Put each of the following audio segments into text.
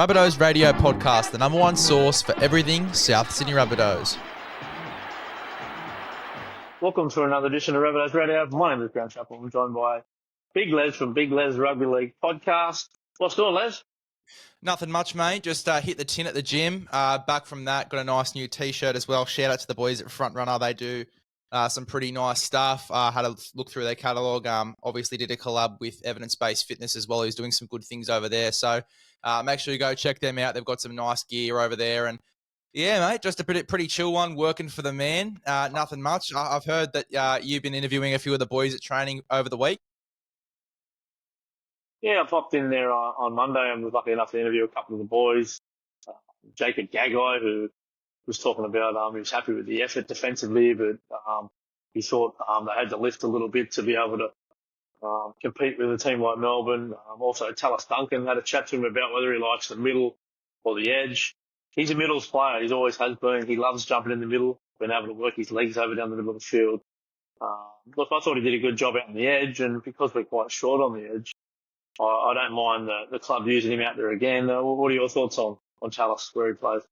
Rabbitohs Radio Podcast, the number one source for everything South Sydney Rabbitohs. Welcome to another edition of Rabbitohs Radio. My name is Grant Chappell. I'm joined by Big Les from Big Les Rugby League Podcast. What's going on, Les? Nothing much, mate. Just hit the tin at the gym. Back from that, got a nice new T-shirt as well. Shout out to the boys at Front Runner. They do some pretty nice stuff. Had a look through their catalogue. Obviously did a collab with Evidence-Based Fitness as well, who's doing some good things over there. So make sure you go check them out. They've got some nice gear over there. And yeah, mate, just a pretty chill one, working for the man. Nothing much. I've heard that you've been interviewing a few of the boys at training over the week. Yeah, I popped in there on Monday and was lucky enough to interview a couple of the boys. Jacob Gagai, who was talking about he was happy with the effort defensively, but he thought they had to lift a little bit to be able to compete with a team like Melbourne. Also, Tallis Duncan had a chat to him about whether he likes the middle or the edge. He's a middles player. He always has been. He loves jumping in the middle, being able to work his legs over down the middle of the field. Look, I thought he did a good job out on the edge, and because we're quite short on the edge, I don't mind the club using him out there again. What are your thoughts on Tallis, where he plays?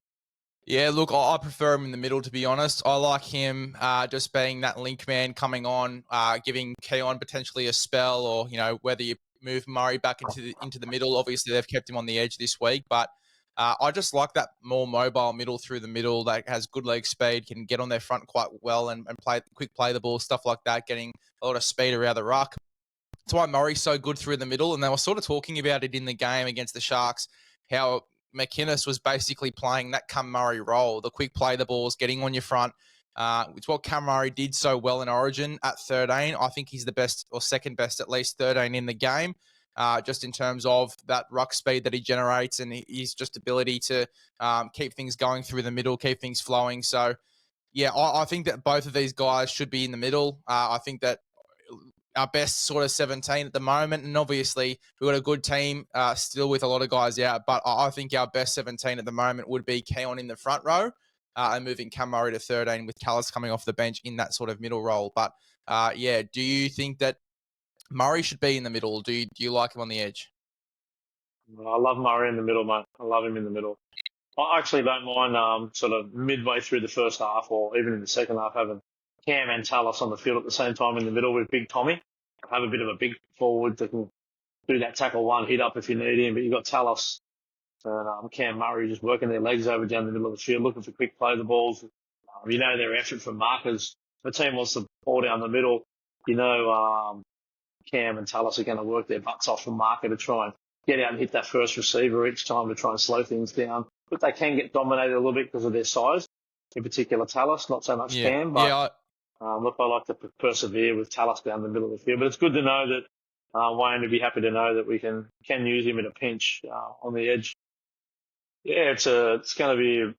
Yeah, look, I prefer him in the middle, to be honest. I like him just being that link man coming on, giving Keon potentially a spell, or, whether you move Murray back into the middle. Obviously, they've kept him on the edge this week, but I just like that more mobile middle through the middle that has good leg speed, can get on their front quite well and play the ball, stuff like that, getting a lot of speed around the ruck. That's why Murray's so good through the middle. And they were sort of talking about it in the game against the Sharks, how McInnes was basically playing that Cam Murray role, the quick play the balls, getting on your front. It's what Cam Murray did so well in Origin at 13. I think he's the best, or second best at least, 13 in the game, just in terms of that ruck speed that he generates and his just ability to keep things going through the middle, keep things flowing. So, yeah, I think that both of these guys should be in the middle. I think that our best sort of 17 at the moment. And obviously, we've got a good team still with a lot of guys out. But I think our best 17 at the moment would be Keon in the front row and moving Cam Murray to 13 with Tallis coming off the bench in that sort of middle role. But, do you think that Murray should be in the middle? Do you like him on the edge? I love Murray in the middle, mate. I love him in the middle. I actually don't mind sort of midway through the first half or even in the second half having Cam and Tallis on the field at the same time in the middle with Big Tommy. Have a bit of a big forward that can do that tackle one hit up if you need him. But you've got Tallis and Cam Murray just working their legs over down the middle of the field, looking for quick play the balls. Their effort from markers. If the team wants to ball down the middle, Cam and Tallis are going to work their butts off from marker to try and get out and hit that first receiver each time to try and slow things down. But they can get dominated a little bit because of their size, in particular Tallis, not so much Cam. But look, I like to persevere with Tallis down the middle of the field. But it's good to know that Wayne would be happy to know that we can use him in a pinch on the edge. Yeah, it's going to be an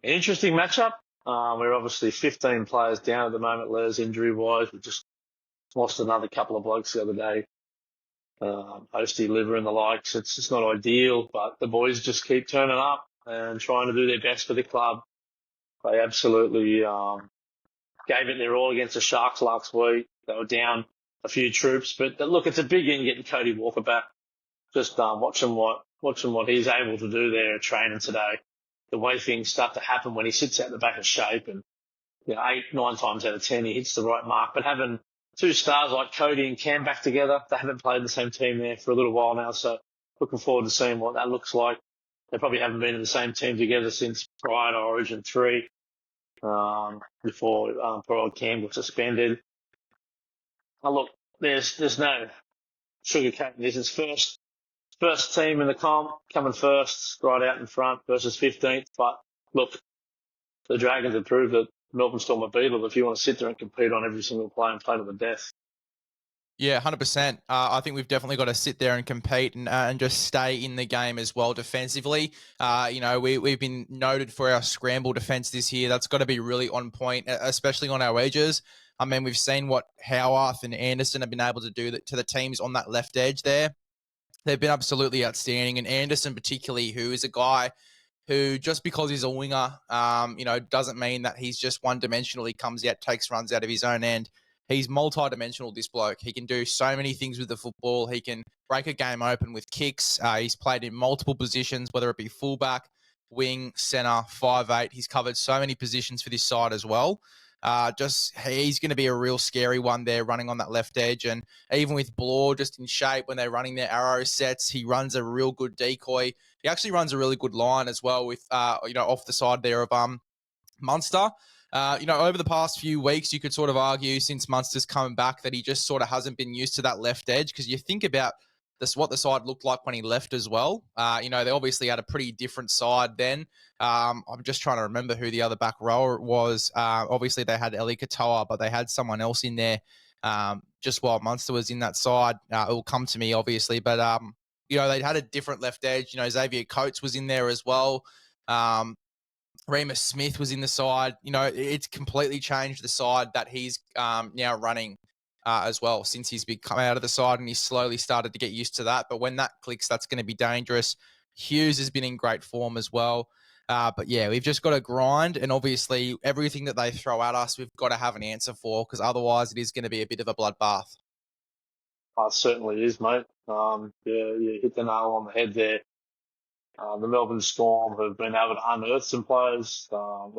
interesting matchup. We're obviously 15 players down at the moment, Les, injury-wise. We just lost another couple of blokes the other day. Posty, Liver and the likes. It's not ideal, but the boys just keep turning up and trying to do their best for the club. They absolutely gave it their all against the Sharks last week. They were down a few troops, but look, it's a big in getting Cody Walker back. Just watching what he's able to do there at training today. The way things start to happen when he sits out the back of shape, and 8-9 times out of 10 he hits the right mark. But having two stars like Cody and Cam back together, they haven't played in the same team there for a little while now, so looking forward to seeing what that looks like. They probably haven't been in the same team together since prior to Origin 3. Before poor old Cam got suspended. Look, there's no sugarcoating this. It's first team in the comp, coming first, right out in front versus 15th. But look, the Dragons have proved that Melbourne Storm are beatable if you want to sit there and compete on every single play and play to the death. Yeah, 100%. I think we've definitely got to sit there and compete and just stay in the game as well defensively. We've been noted for our scramble defense this year. That's got to be really on point, especially on our edges. I mean, we've seen what Howarth and Anderson have been able to do to the teams on that left edge there. They've been absolutely outstanding. And Anderson particularly, who is a guy who just because he's a winger, doesn't mean that he's just one-dimensional. He comes out, takes runs out of his own end. he's multi-dimensional, this bloke. He can do so many things with the football. He can break a game open with kicks. He's played in multiple positions, whether it be fullback, wing, centre, 5'8". He's covered so many positions for this side as well. He's going to be a real scary one there running on that left edge. And even with Blore just in shape when they're running their arrow sets, he runs a real good decoy. He actually runs a really good line as well with, off the side there of Munster. Over the past few weeks, you could sort of argue since Munster's coming back that he just sort of hasn't been used to that left edge, because you think about what the side looked like when he left as well. They obviously had a pretty different side then. I'm just trying to remember who the other back rower was. Obviously, they had Eli Katoa, but they had someone else in there just while Munster was in that side. It will come to me, obviously. But, they had a different left edge. Xavier Coates was in there as well. Remus Smith was in the side. It's completely changed the side that he's now running as well since he's come out of the side, and he's slowly started to get used to that. But when that clicks, that's going to be dangerous. Hughes has been in great form as well. But yeah, we've just got to grind, and obviously everything that they throw at us, we've got to have an answer for, because otherwise it is going to be a bit of a bloodbath. It certainly is, mate. You hit the nail on the head there. The Melbourne Storm have been able to unearth some players.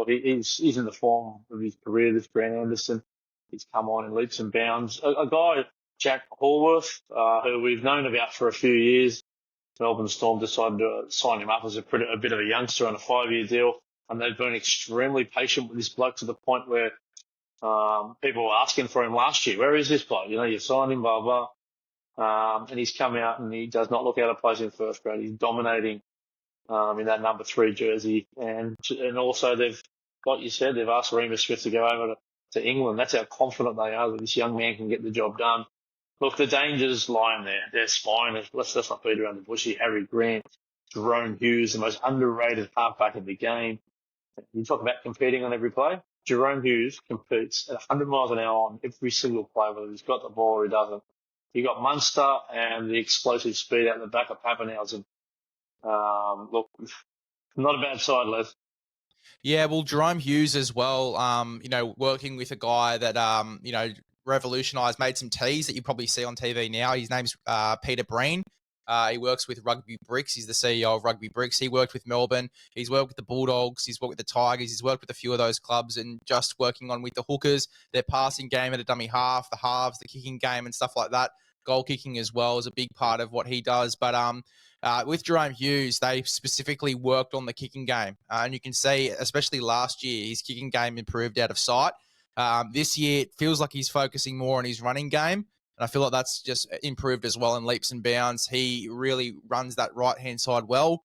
He's in the form of his career, this Grant Anderson. He's come on in leaps and bounds. A guy, Jack Hallworth, who we've known about for a few years. Melbourne Storm decided to sign him up as a bit of a youngster on a 5-year deal, and they've been extremely patient with this bloke to the point where people were asking for him last year. Where is this bloke? You signed him, blah, blah. And he's come out and he does not look out of place in first grade. He's dominating in that number 3 jersey. And also like you said, they've asked Remus Smith to go over to England. That's how confident they are that this young man can get the job done. Look, the dangers lie in there. They're spine. Let's not beat around the bushy. Harry Grant, Jahrome Hughes, the most underrated halfback in the game. You talk about competing on every play. Jahrome Hughes competes at 100 miles an hour on every single play, whether he's got the ball or he doesn't. You got Munster and the explosive speed out the back of Pappenhausen. Look, not a bad side, Les. Yeah, well, Jahrome Hughes as well, working with a guy that, revolutionised, made some teas that you probably see on TV now. His name's Peter Breen. He works with Rugby Bricks. He's the CEO of Rugby Bricks. He worked with Melbourne. He's worked with the Bulldogs. He's worked with the Tigers. He's worked with a few of those clubs, and just working on with the hookers, their passing game at a dummy half, the halves, the kicking game and stuff like that. Goal kicking as well is a big part of what he does. But with Jahrome Hughes, they specifically worked on the kicking game. And you can see, especially last year, his kicking game improved out of sight. This year, it feels like he's focusing more on his running game. And I feel like that's just improved as well in leaps and bounds. He really runs that right-hand side well.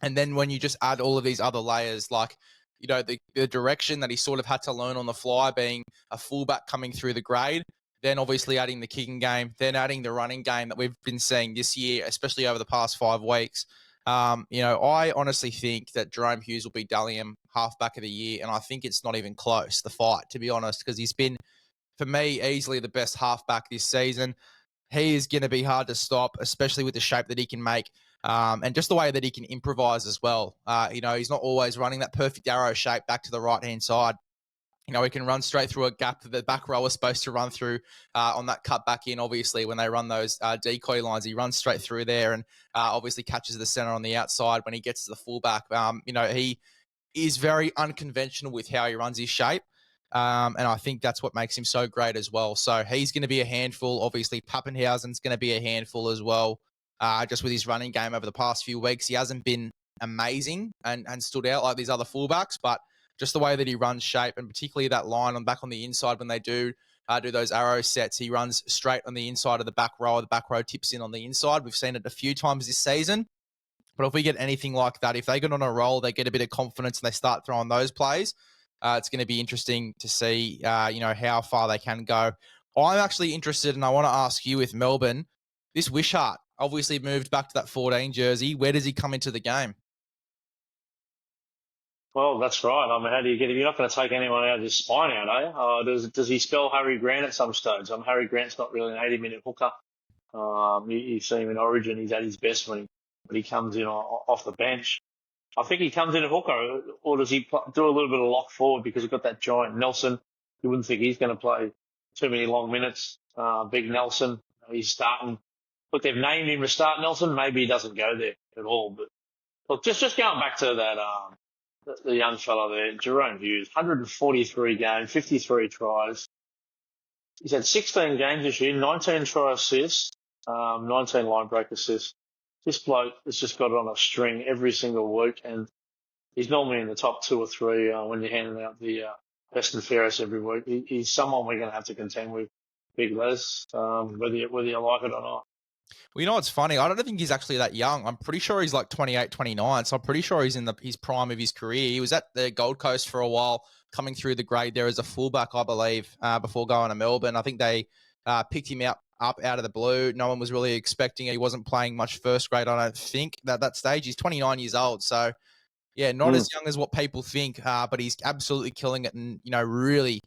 And then when you just add all of these other layers, like, the direction that he sort of had to learn on the fly, being a fullback coming through the grade, then obviously adding the kicking game, then adding the running game that we've been seeing this year, especially over the past 5 weeks. I honestly think that Jahrome Hughes will be Dally M halfback of the year, and I think it's not even close, the fight, to be honest, because he's been, for me, easily the best halfback this season. He is going to be hard to stop, especially with the shape that he can make, and just the way that he can improvise as well. He's not always running that perfect arrow shape back to the right-hand side. He can run straight through a gap that the back row is supposed to run through on that cut back in. Obviously, when they run those decoy lines, he runs straight through there and obviously catches the center on the outside when he gets to the fullback. He is very unconventional with how he runs his shape. And I think that's what makes him so great as well. So he's going to be a handful. Obviously, Pappenhausen's going to be a handful as well. Just with his running game over the past few weeks, he hasn't been amazing and stood out like these other fullbacks, but just the way that he runs shape, and particularly that line on back on the inside when they do those arrow sets, he runs straight on the inside of the back row. The back row tips in on the inside. We've seen it a few times this season. But if we get anything like that, if they get on a roll, they get a bit of confidence and they start throwing those plays, it's going to be interesting to see, how far they can go. I'm actually interested, and I want to ask you with Melbourne, this Wishart obviously moved back to that 14 jersey. Where does he come into the game? Well, that's right. I mean, how do you get him? You're not going to take anyone out of his spine out, are you? Does he spell Harry Grant at some stage? Harry Grant's not really an 80-minute hooker. You see him in Origin. He's at his best when he comes in off the bench. I think he comes in a hooker, or does he do a little bit of lock forward because he's got that giant Nelson? You wouldn't think he's going to play too many long minutes. Big Nelson, he's starting. Look, they've named him to start Nelson. Maybe he doesn't go there at all. But look, just going back to that, the young fella there, Jahrome Hughes, 143 games, 53 tries. He's had 16 games this year, 19 try assists, 19 line break assists. This bloke has just got it on a string every single week, and he's normally in the top 2 or 3 when you're handing out the best and fairest every week. He's someone we're going to have to contend with, Big Les, whether you like it or not. Well, you know what's funny? I don't think he's actually that young. I'm pretty sure he's like 28, 29. So I'm pretty sure he's in his prime of his career. He was at the Gold Coast for a while, coming through the grade there as a fullback, I believe, before going to Melbourne. I think they picked him up out of the blue. No one was really expecting it. He wasn't playing much first grade, I don't think, at that stage. He's 29 years old. So, yeah, not as young as what people think, but he's absolutely killing it and, really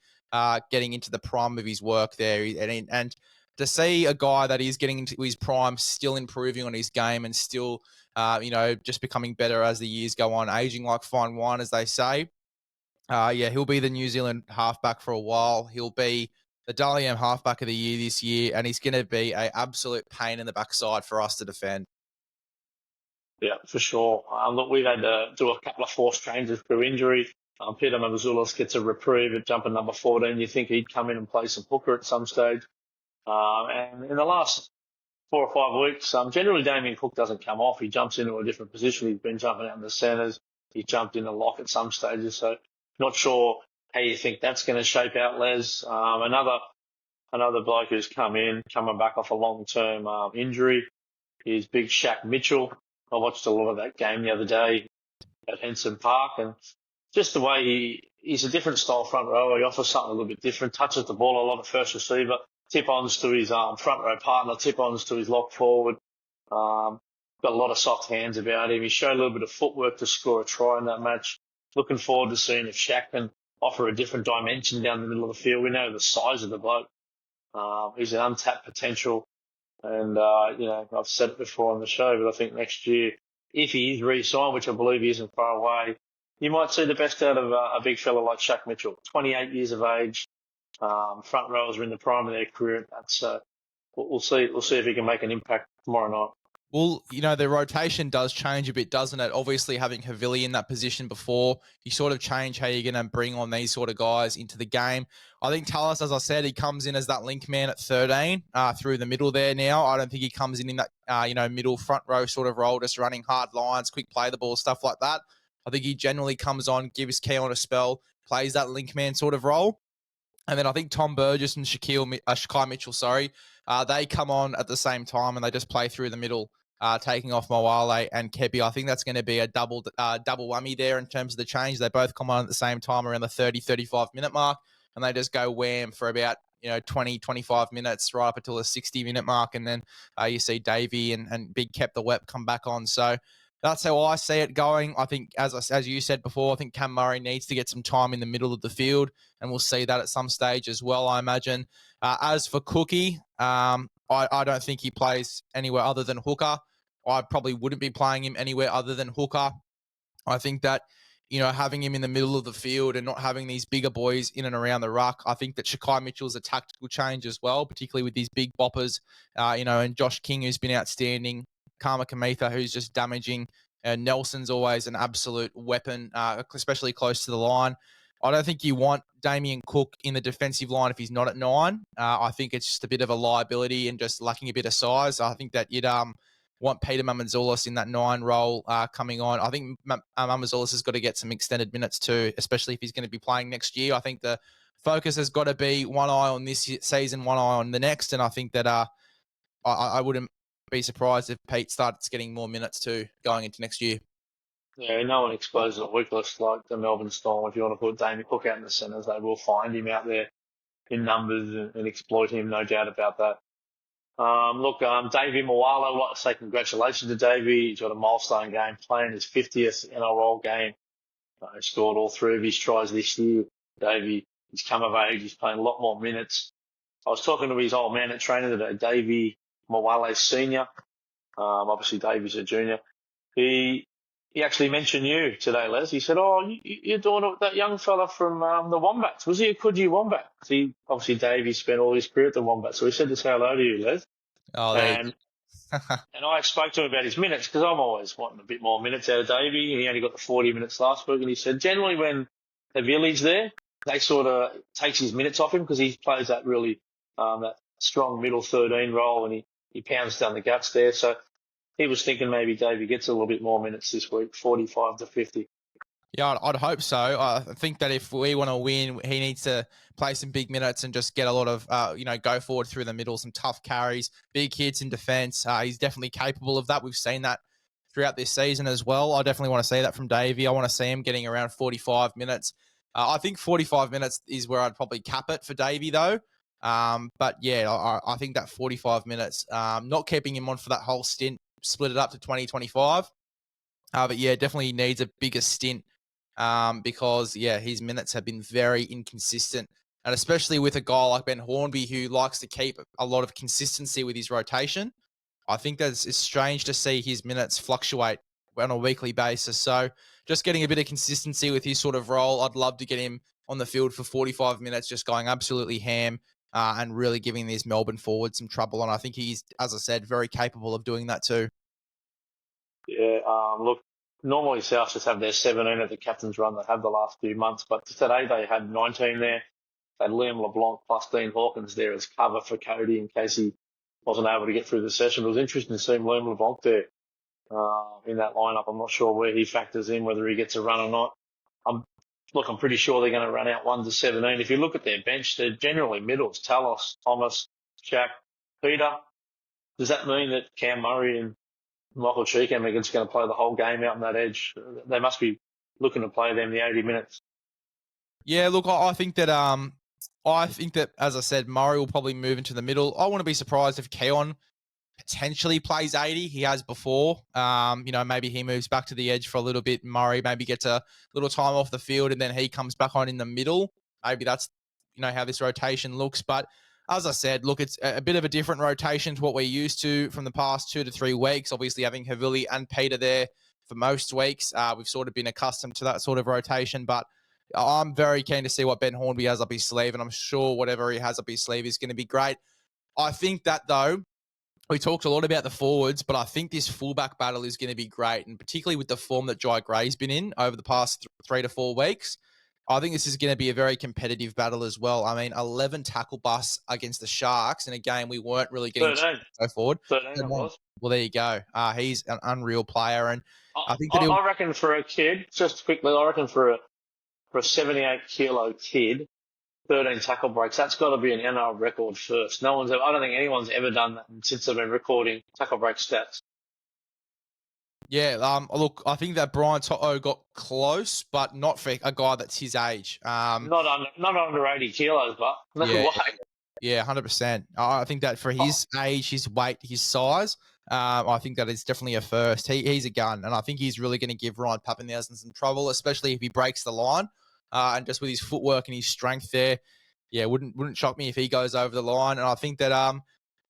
getting into the prime of his work there. And to see a guy that is getting into his prime, still improving on his game and still, just becoming better as the years go on, aging like fine wine, as they say. He'll be the New Zealand halfback for a while. He'll be the Dally M halfback of the year this year, and he's going to be an absolute pain in the backside for us to defend. Yeah, for sure. Look, we've had to do a couple of forced changes through injury. Peter Mamouzelos gets a reprieve at jumper number 14. You think he'd come in and play some hooker at some stage. And in the last 4 or 5 weeks, generally Damien Cook doesn't come off. He jumps into a different position. He's been jumping out in the centres. He jumped in the lock at some stages. So not sure how you think that's going to shape out, Les. Another bloke who's coming back off a long-term injury is big Shaq Mitchell. I watched a lot of that game the other day at Henson Park, and just the way he's a different style front row. He offers something a little bit different, touches the ball a lot of first receiver, tip-ons to his front row partner, tip-ons to his lock forward. Got a lot of soft hands about him. He showed a little bit of footwork to score a try in that match. Looking forward to seeing if Shaq can offer a different dimension down the middle of the field. We know the size of the bloke. He's an untapped potential. And, I've said it before on the show, but I think next year, if he is re-signed, which I believe he isn't far away, you might see the best out of a big fella like Shaq Mitchell, 28 years of age. Front rowers are in the prime of their career. That's we'll see if he can make an impact tomorrow night. Well, the rotation does change a bit, doesn't it? Obviously, having Havili in that position before, you sort of change how you're going to bring on these sort of guys into the game. I think Tallis, as I said, he comes in as that link man at 13 through the middle there now. I don't think he comes in that, middle front row sort of role, just running hard lines, quick play the ball, stuff like that. I think he generally comes on, gives Keon a spell, plays that link man sort of role. And then I think Tom Burgess and Shaquai Mitchell, they come on at the same time and they just play through the middle, taking off Mawale and Kepi. I think that's going to be a double whammy there in terms of the change. They both come on at the same time around the 30, 35-minute mark, and they just go wham for about 20, 25 minutes right up until the 60-minute mark. And then you see Davey and Big Kep the Wep come back on. So that's how I see it going. I think, as you said before, I think Cam Murray needs to get some time in the middle of the field, and we'll see that at some stage as well, I imagine. As for Cookie, I don't think he plays anywhere other than hooker. I probably wouldn't be playing him anywhere other than hooker. I think that, having him in the middle of the field and not having these bigger boys in and around the ruck, I think that Shaquai Mitchell's a tactical change as well, particularly with these big boppers, and Josh King, who's been outstanding. Karma Kamitha, who's just damaging. Nelson's always an absolute weapon, especially close to the line. I don't think you want Damien Cook in the defensive line if he's not at 9. I think it's just a bit of a liability and just lacking a bit of size. I think that you'd want Peter Mamouzelos in that 9 role coming on. I think Mamouzelos has got to get some extended minutes too, especially if he's going to be playing next year. I think the focus has got to be one eye on this season, one eye on the next, and I think that I wouldn't be surprised if Pete starts getting more minutes too going into next year. Yeah, no one exposes a weakness like the Melbourne Storm. If you want to put Damien Cook out in the centres, they will find him out there in numbers and exploit him, no doubt about that. Davey Mawale, I'd like to say congratulations to Davey. He's got a milestone game, playing his 50th NRL game. He scored all 3 of his tries this year. Davey, he's come of age. He's playing a lot more minutes. I was talking to his old man at training today, Davey Mawale Senior. Obviously, Davey's a junior. He he actually mentioned you today, Les. He said, "Oh, you're doing it with that young fella from the Wombats. Was he a Coogee Wombat?" See, obviously Davey spent all his career at the Wombats, so he said to say hello to you, Les. Oh, and I spoke to him about his minutes because I'm always wanting a bit more minutes out of Davey, and he only got the 40 minutes last week. And he said generally when Havili's there, they sort of takes his minutes off him because he plays that really that strong middle 13 role, and he pounds down the guts there. So he was thinking maybe Davey gets a little bit more minutes this week, 45 to 50. Yeah, I'd hope so. I think that if we want to win, he needs to play some big minutes and just get a lot of, go forward through the middle, some tough carries, big hits in defence. He's definitely capable of that. We've seen that throughout this season as well. I definitely want to see that from Davey. I want to see him getting around 45 minutes. I think 45 minutes is where I'd probably cap it for Davey, though. But, yeah, I think that 45 minutes, not keeping him on for that whole stint, split it up to 20, 25. But, yeah, definitely needs a bigger stint. Because, yeah, his minutes have been very inconsistent. And especially with a guy like Ben Hornby, who likes to keep a lot of consistency with his rotation, I think that it's strange to see his minutes fluctuate on a weekly basis. So just getting a bit of consistency with his sort of role, I'd love to get him on the field for 45 minutes, just going absolutely ham and really giving these Melbourne forwards some trouble. And I think he's, as I said, very capable of doing that too. Yeah, look, normally South just have their 17 at the captain's run they have the last few months, but today they had 19 there. They had Liam LeBlanc plus Dean Hawkins there as cover for Cody in case he wasn't able to get through the session. It was interesting to see Liam LeBlanc there in that lineup. I'm not sure where he factors in, whether he gets a run or not. I'm pretty sure they're going to run out 1 to 17. If you look at their bench, they're generally middles. Talos, Thomas, Shaq, Peter. Does that mean that Cam Murray and Michael Chee Kam are just going to play the whole game out on that edge? They must be looking to play them the 80 minutes. Yeah, look, I think that as I said, Murray will probably move into the middle. I want to be surprised if Keon potentially plays 80. He has before. Maybe he moves back to the edge for a little bit. Murray maybe gets a little time off the field and then he comes back on in the middle. Maybe that's, how this rotation looks. But as I said, look, it's a bit of a different rotation to what we're used to from the past 2 to 3 weeks. Obviously, having Havili and Peter there for most weeks, we've sort of been accustomed to that sort of rotation. But I'm very keen to see what Ben Hornby has up his sleeve, and I'm sure whatever he has up his sleeve is going to be great. I think that, though, we talked a lot about the forwards, but I think this fullback battle is going to be great, and particularly with the form that Jai Gray's been in over the past 3 to 4 weeks. I think this is going to be a very competitive battle as well. I mean, 11 tackle busts against the Sharks in a game we weren't really getting to go forward. 13 it was. Well, there you go. He's an unreal player, and I think I reckon for a kid, just quickly, I reckon for a 78-kilo kid, 13 tackle breaks, that's got to be an NRL record first. I don't think anyone's ever done that since they've been recording tackle break stats. Yeah, look, I think that Brian To'o got close, but not for a guy that's his age. Not under 80 kilos, but no way. Yeah, 100%. I think that for his age, his weight, his size, I think that is definitely a first. He's a gun, and I think he's really going to give Ryan Pappenhausen some trouble, especially if he breaks the line. And just with his footwork and his strength there, yeah, wouldn't shock me if he goes over the line. And I think that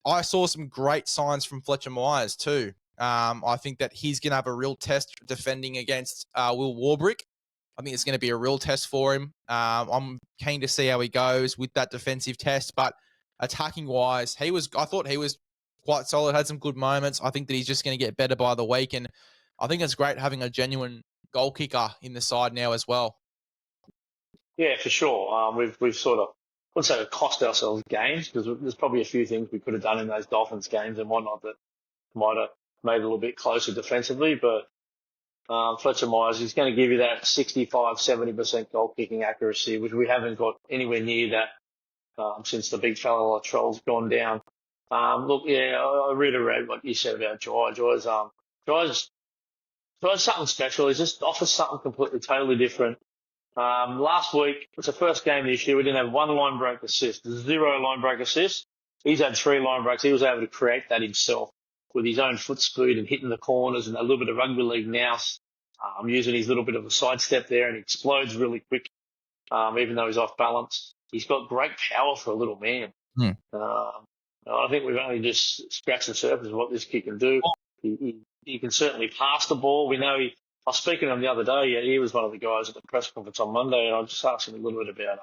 I saw some great signs from Fletcher Myers too. I think that he's going to have a real test defending against Will Warbrick. I think it's going to be a real test for him. I'm keen to see how he goes with that defensive test, but attacking-wise, I thought he was quite solid, had some good moments. I think that he's just going to get better by the week, and I think it's great having a genuine goal kicker in the side now as well. Yeah, for sure. We've sort of, I wouldn't say it cost ourselves games, because there's probably a few things we could have done in those Dolphins games and whatnot that might have made it a little bit closer defensively, but Fletcher Myers is going to give you that 65, 70% goal kicking accuracy, which we haven't got anywhere near that since the big fella Latrell's gone down. I reiterate what you said about Jai. Jai's something special. He just offers something completely, totally different. Last week, it's the first game this year, we didn't have 1 line break assist, 0 line break assist. He's had 3 line breaks. He was able to create that himself with his own foot speed and hitting the corners and a little bit of rugby league nous, using his little bit of a sidestep there, and he explodes really quick, even though he's off balance. He's got great power for a little man. I think we've only just scratched the surface of what this kid can do. He can certainly pass the ball. We know was speaking to him the other day. Yeah, he was one of the guys at the press conference on Monday, and I just asked him a little bit about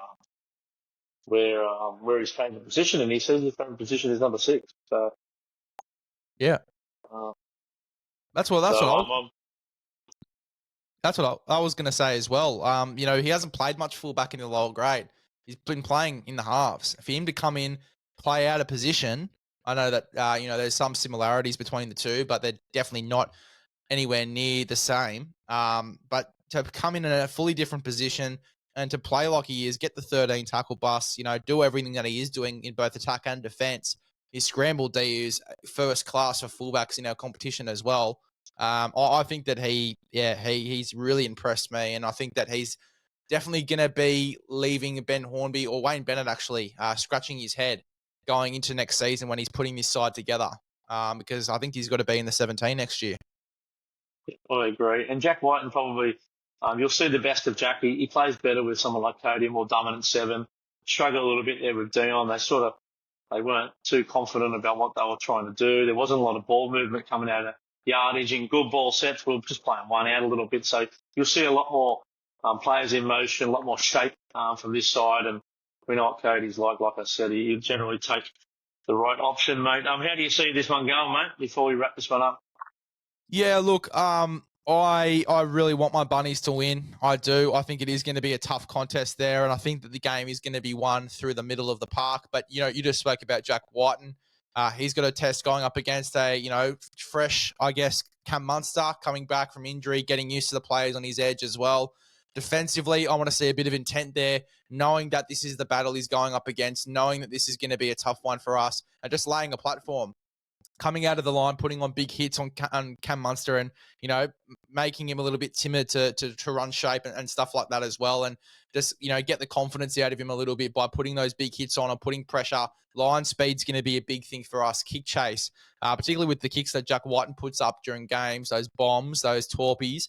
where his favourite position, and he says his favourite position is number 6. So yeah, uh, that's what I'm That's what I was going to say as well. He hasn't played much fullback in the lower grade. He's been playing in the halves. For him to come in, play out of position, I know that, there's some similarities between the two, but they're definitely not anywhere near the same. But to come in a fully different position and to play like he is, get the 13 tackle bus, do everything that he is doing in both attack and defense. His scramble D is first class for fullbacks in our competition as well. I think that he's really impressed me, and I think that he's definitely going to be leaving Ben Hornby or Wayne Bennett actually scratching his head going into next season when he's putting this side together, because I think he's got to be in the 17 next year. I agree. And Jack Whiten probably, you'll see the best of Jack. He plays better with someone like Cody, more dominant 7. Struggled a little bit there with Dion. They weren't too confident about what they were trying to do. There wasn't a lot of ball movement coming out of yardage and good ball sets. We were just playing one out a little bit. So you'll see a lot more players in motion, a lot more shape from this side. And we know what Cody's like. Like I said, he generally take the right option, mate. How do you see this one going, mate, before we wrap this one up? Yeah, look, I really want my Bunnies to win. I do. I think it is going to be a tough contest there, and I think that the game is going to be won through the middle of the park. But, you just spoke about Jack Whiten. He's got a test going up against a, fresh, I guess, Cam Munster coming back from injury, getting used to the players on his edge as well. Defensively, I want to see a bit of intent there, knowing that this is the battle he's going up against, knowing that this is going to be a tough one for us, and just laying a platform. Coming out of the line, putting on big hits on Cam Munster and, making him a little bit timid to run shape and stuff like that as well. And just, get the confidence out of him a little bit by putting those big hits on or putting pressure. Line speed's going to be a big thing for us. Kick chase, particularly with the kicks that Jack Whiten puts up during games, those bombs, those torpies.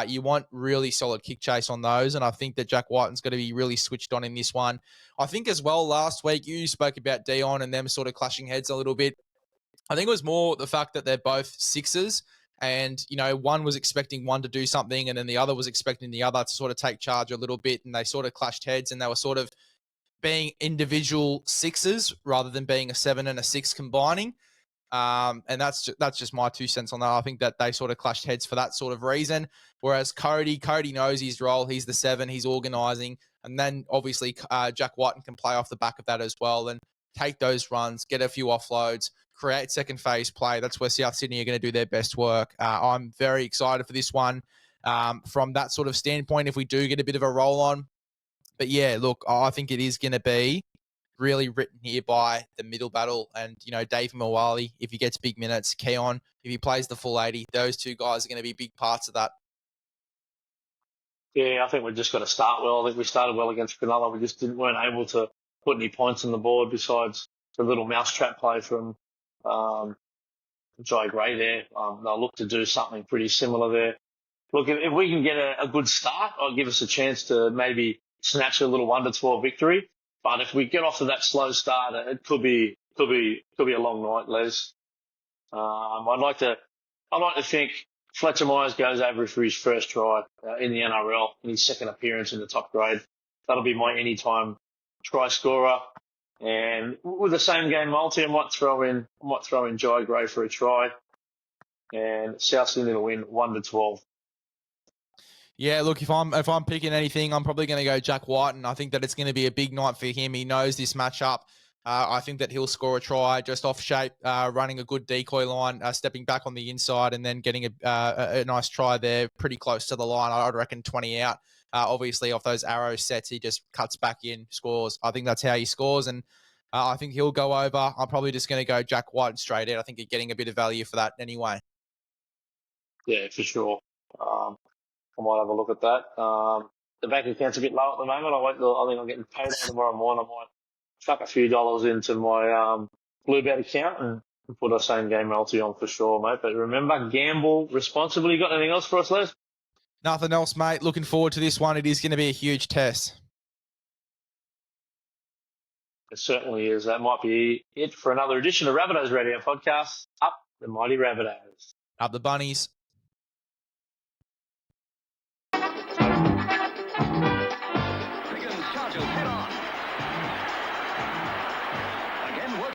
You want really solid kick chase on those, and I think that Jack Whiten's going to be really switched on in this one. I think as well, last week you spoke about Dion and them sort of clashing heads a little bit. I think it was more the fact that they're both sixes and, one was expecting one to do something and then the other was expecting the other to sort of take charge a little bit, and they sort of clashed heads and they were sort of being individual sixes rather than being a 7 and a 6 combining. And that's just my 2 cents on that. I think that they sort of clashed heads for that sort of reason. Whereas Cody knows his role. He's the 7. He's organising. And then obviously Jack Whiten can play off the back of that as well and take those runs, get a few offloads, create second phase play. That's where South Sydney are going to do their best work. I'm very excited for this one from that sort of standpoint if we do get a bit of a roll on. But yeah, look, I think it is going to be really written here by the middle battle. And, Dave Mawali, if he gets big minutes, Keon, if he plays the full 80, those two guys are going to be big parts of that. Yeah, I think we've just got to start well. I think we started well against Cronulla. We just weren't able to put any points on the board besides the little mousetrap play from Jai Gray there. They'll look to do something pretty similar there. Look, if we can get a good start, it'll give us a chance to maybe snatch a little 1-12 victory. But if we get off to that slow start, it could be a long night, Les. I'd like to think Fletcher Myers goes over for his first try in the NRL in his second appearance in the top grade. That'll be my anytime try scorer. And with the same game multi, I might throw in Jai Gray for a try. And South Sydney will win 1-12. Yeah, look, if I'm picking anything, I'm probably going to go Jack Whiten. I think that it's going to be a big night for him. He knows this matchup. I think that he'll score a try just off shape, running a good decoy line, stepping back on the inside, and then getting a nice try there, pretty close to the line. I'd reckon 20 out. Obviously, off those arrow sets, he just cuts back in, scores. I think that's how he scores, and I think he'll go over. I'm probably just going to go Jack Whiten straight out. I think you're getting a bit of value for that anyway. Yeah, for sure. I might have a look at that. The bank account's a bit low at the moment. I think I'm getting paid tomorrow morning. I might chuck a few dollars into my Bluebet account and put a same game multi on for sure, mate. But remember, gamble responsibly. You got anything else for us, Les? Nothing else, mate. Looking forward to this one. It is going to be a huge test. It certainly is. That might be it for another edition of Rabbitohs Radio Podcast. Up the mighty Rabbitohs. Up the Bunnies.